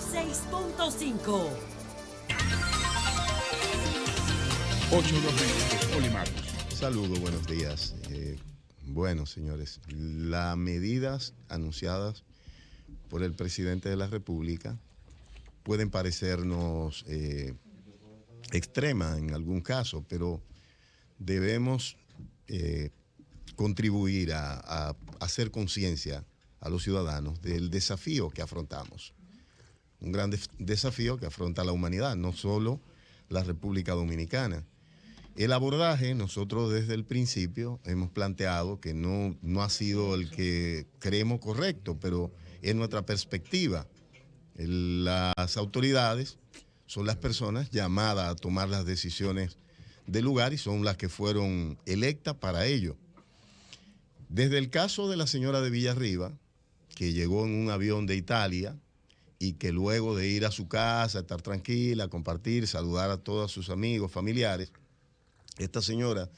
106.5. 8-2 Polimaros. Saludos, buenos días. Bueno, señores, las medidas anunciadas por el presidente de la República pueden parecernos extremas en algún caso, pero debemos contribuir a hacer conciencia a los ciudadanos del desafío que afrontamos. Un gran desafío que afronta la humanidad, no solo la República Dominicana. El abordaje, nosotros desde el principio hemos planteado que no ha sido el que creemos correcto, pero es nuestra perspectiva. Las autoridades son las personas llamadas a tomar las decisiones del lugar y son las que fueron electas para ello. Desde el caso de la señora de Villarriba, que llegó en un avión de Italia y que luego de ir a su casa, estar tranquila, compartir, saludar a todos sus amigos, familiares, esta señora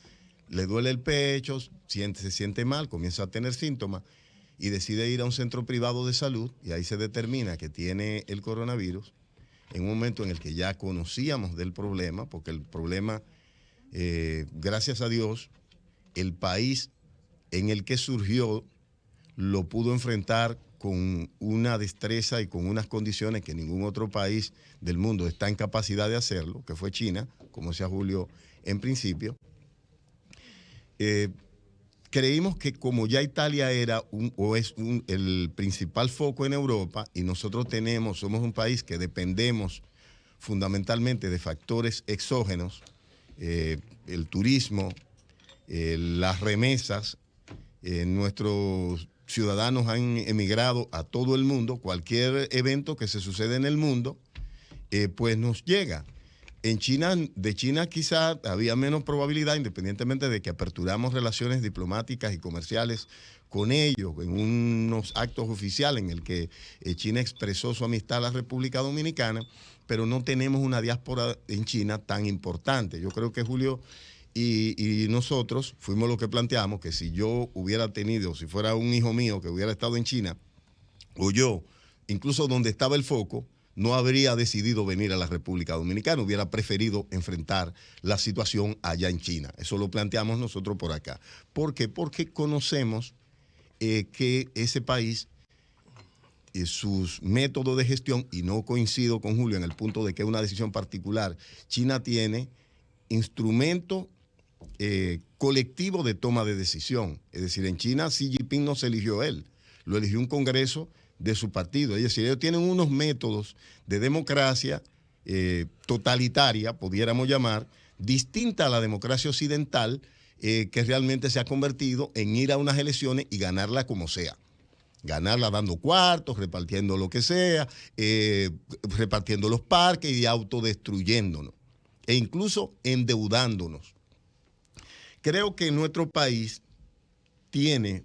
le duele el pecho, se siente mal, comienza a tener síntomas y decide ir a un centro privado de salud y ahí se determina que tiene el coronavirus en un momento en el que ya conocíamos del problema, porque el problema, gracias a Dios, el país en el que surgió lo pudo enfrentar con una destreza y con unas condiciones que ningún otro país del mundo está en capacidad de hacerlo, que fue China, como decía Julio en principio. Creímos que como ya Italia era el principal foco en Europa y nosotros somos un país que dependemos fundamentalmente de factores exógenos, el turismo, las remesas, nuestros ciudadanos han emigrado a todo el mundo, cualquier evento que se sucede en el mundo, pues nos llega. En China, de China quizá había menos probabilidad, independientemente de que aperturamos relaciones diplomáticas y comerciales con ellos, en unos actos oficiales en el que China expresó su amistad a la República Dominicana, pero no tenemos una diáspora en China tan importante. Yo creo que Julio y nosotros fuimos los que planteamos que si yo hubiera tenido, si fuera un hijo mío que hubiera estado en China, o yo, incluso donde estaba el foco, no habría decidido venir a la República Dominicana, hubiera preferido enfrentar la situación allá en China. Eso lo planteamos nosotros por acá. ¿Por qué? Porque conocemos que ese país, sus métodos de gestión, y no coincido con Julio en el punto de que es una decisión particular, China tiene instrumentos colectivos de toma de decisión. Es decir, en China Xi Jinping no se eligió él, lo eligió un congreso de su partido. Es decir, ellos tienen unos métodos de democracia totalitaria, pudiéramos llamar, distinta a la democracia occidental, que realmente se ha convertido en ir a unas elecciones y ganarla como sea. Ganarla dando cuartos, repartiendo lo que sea, repartiendo los parques y autodestruyéndonos, e incluso endeudándonos. Creo que nuestro país tiene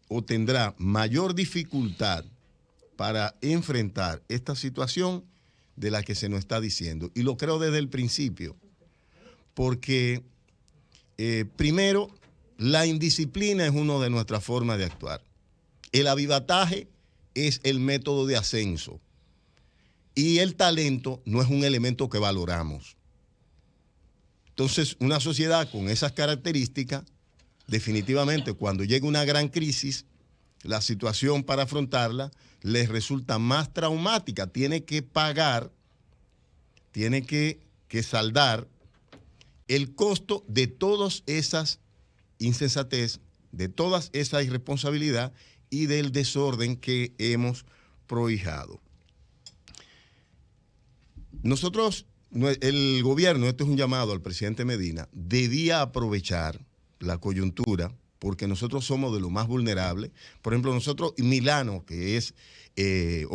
o tendrá mayor dificultad para enfrentar esta situación de la que se nos está diciendo. Y lo creo desde el principio, porque primero, la indisciplina es una de nuestras formas de actuar. El avivataje es el método de ascenso y el talento no es un elemento que valoramos. Entonces, una sociedad con esas características, definitivamente, cuando llega una gran crisis, la situación para afrontarla les resulta más traumática. Tiene que pagar, tiene que saldar el costo de todas esas insensatez, de toda esa irresponsabilidad y del desorden que hemos prohijado. Nosotros, el gobierno, esto es un llamado al presidente Medina, debía aprovechar la coyuntura, porque nosotros somos de lo más vulnerables. Por ejemplo, nosotros, Milán, que es el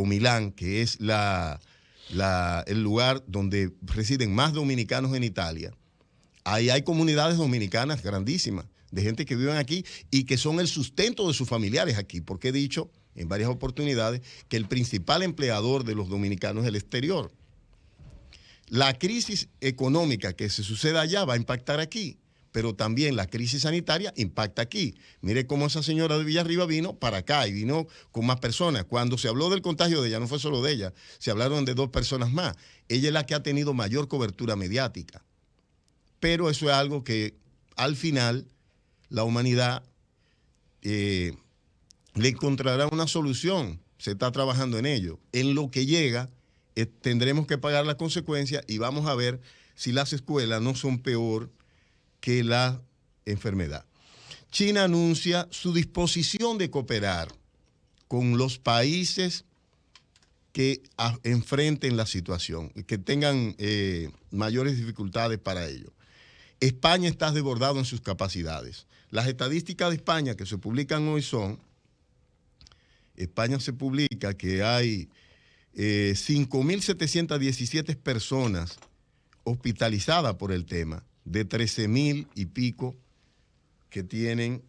lugar donde residen más dominicanos en Italia, ahí hay comunidades dominicanas grandísimas, de gente que viven aquí y que son el sustento de sus familiares aquí, porque he dicho en varias oportunidades que el principal empleador de los dominicanos es el exterior. La crisis económica que se suceda allá va a impactar aquí, pero también la crisis sanitaria impacta aquí. Mire cómo esa señora de Villarriba vino para acá y vino con más personas. Cuando se habló del contagio de ella, no fue solo de ella, se hablaron de 2 personas más. Ella es la que ha tenido mayor cobertura mediática. Pero eso es algo que al final la humanidad le encontrará una solución. Se está trabajando en ello. En lo que llega, tendremos que pagar las consecuencias y vamos a ver si las escuelas no son peor que la enfermedad. China anuncia su disposición de cooperar con los países que enfrenten la situación, que tengan mayores dificultades para ello. España está desbordado en sus capacidades. Las estadísticas de España que se publican hoy son, España se publica que hay 5.717 personas hospitalizadas por el tema, de 13.000 y pico que tienen,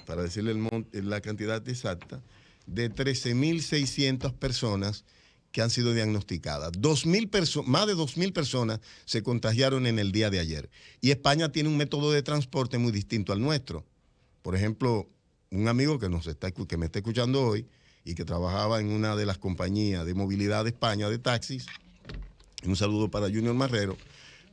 para decirle la cantidad exacta, de 13.600 personas que han sido diagnosticadas. Más de 2.000 personas se contagiaron en el día de ayer. Y España tiene un método de transporte muy distinto al nuestro. Por ejemplo, un amigo que me está escuchando hoy y que trabajaba en una de las compañías de movilidad de España, de taxis, un saludo para Junior Marrero,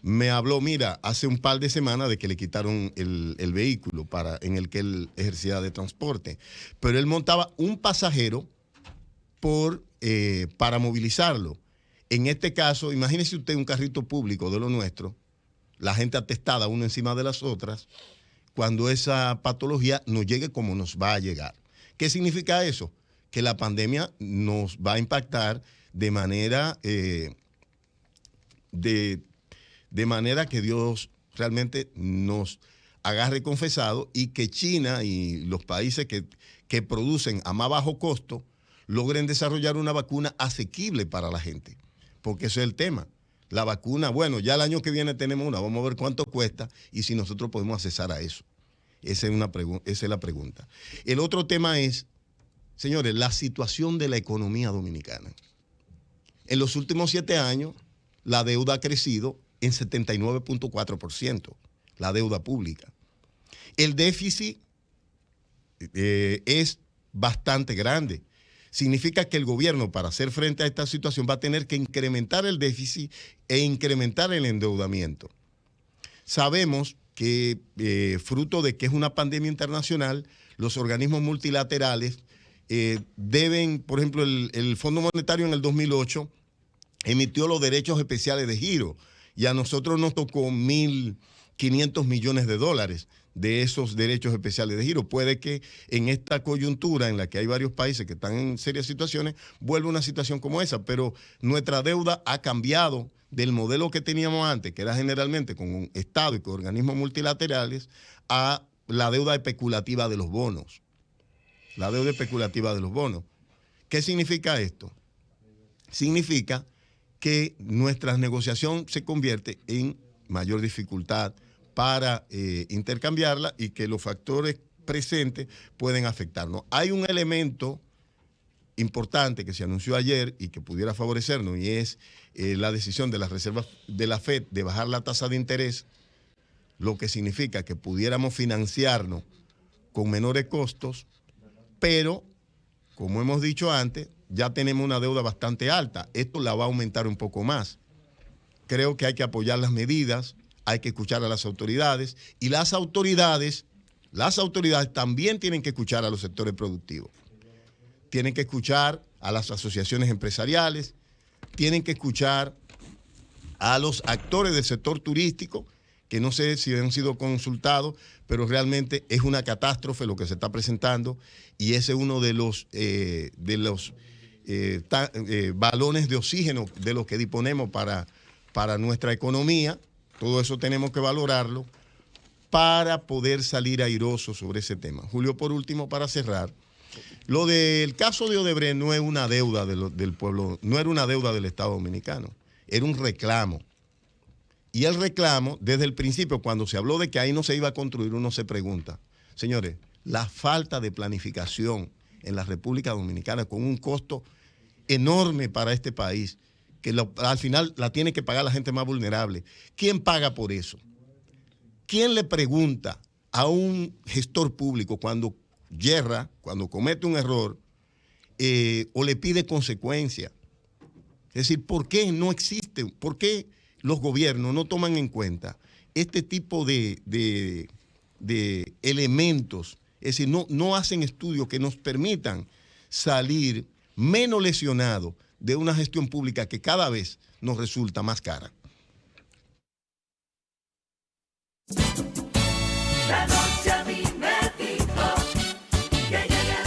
me habló, mira, hace un par de semanas de que le quitaron el vehículo en el que él ejercía de transporte, pero él montaba un pasajero para movilizarlo. En este caso, imagínese usted un carrito público de lo nuestro, la gente atestada una encima de las otras, cuando esa patología nos llegue como nos va a llegar. ¿Qué significa eso? Que la pandemia nos va a impactar de manera de manera que Dios realmente nos agarre confesado y que China y los países que producen a más bajo costo logren desarrollar una vacuna asequible para la gente, porque ese es el tema. La vacuna, bueno, ya el año que viene tenemos una, vamos a ver cuánto cuesta y si nosotros podemos accesar a eso. Esa es la pregunta. El otro tema es, señores, la situación de la economía dominicana. En los últimos 7 años, la deuda ha crecido en 79.4%, la deuda pública. El déficit es bastante grande. Significa que el gobierno, para hacer frente a esta situación, va a tener que incrementar el déficit e incrementar el endeudamiento. Sabemos que, fruto de que es una pandemia internacional, los organismos multilaterales deben, por ejemplo, el Fondo Monetario en el 2008 emitió los derechos especiales de giro y a nosotros nos tocó 1.500 millones de dólares de esos derechos especiales de giro. Puede que en esta coyuntura en la que hay varios países que están en serias situaciones, vuelva una situación como esa, pero nuestra deuda ha cambiado del modelo que teníamos antes, que era generalmente con un Estado y con organismos multilaterales, a la deuda especulativa de los bonos. La deuda especulativa de los bonos. ¿Qué significa esto? Significa que nuestra negociación se convierte en mayor dificultad para intercambiarla y que los factores presentes pueden afectarnos. Hay un elemento importante que se anunció ayer y que pudiera favorecernos y es la decisión de las reservas de la FED de bajar la tasa de interés, lo que significa que pudiéramos financiarnos con menores costos, pero, como hemos dicho antes, ya tenemos una deuda bastante alta. Esto la va a aumentar un poco más. Creo que hay que apoyar las medidas, hay que escuchar a las autoridades y las autoridades también tienen que escuchar a los sectores productivos. Tienen que escuchar a las asociaciones empresariales, tienen que escuchar a los actores del sector turístico, que no sé si han sido consultados, pero realmente es una catástrofe lo que se está presentando y ese es uno de los balones de oxígeno de los que disponemos para nuestra economía. Todo eso tenemos que valorarlo para poder salir airosos sobre ese tema. Julio, por último, para cerrar, lo del caso de Odebrecht no es una deuda del pueblo, no era una deuda del Estado Dominicano, era un reclamo. Y el reclamo, desde el principio, cuando se habló de que ahí no se iba a construir, uno se pregunta, señores, la falta de planificación en la República Dominicana con un costo enorme para este país, que al final la tiene que pagar la gente más vulnerable. ¿Quién paga por eso? ¿quién le pregunta a un gestor público cuando yerra, cuando comete un error, o le pide consecuencias? Es decir, ¿por qué no existe? ¿Por qué los gobiernos no toman en cuenta este tipo de elementos? Es decir, no hacen estudios que nos permitan salir menos lesionados de una gestión pública que cada vez nos resulta más cara.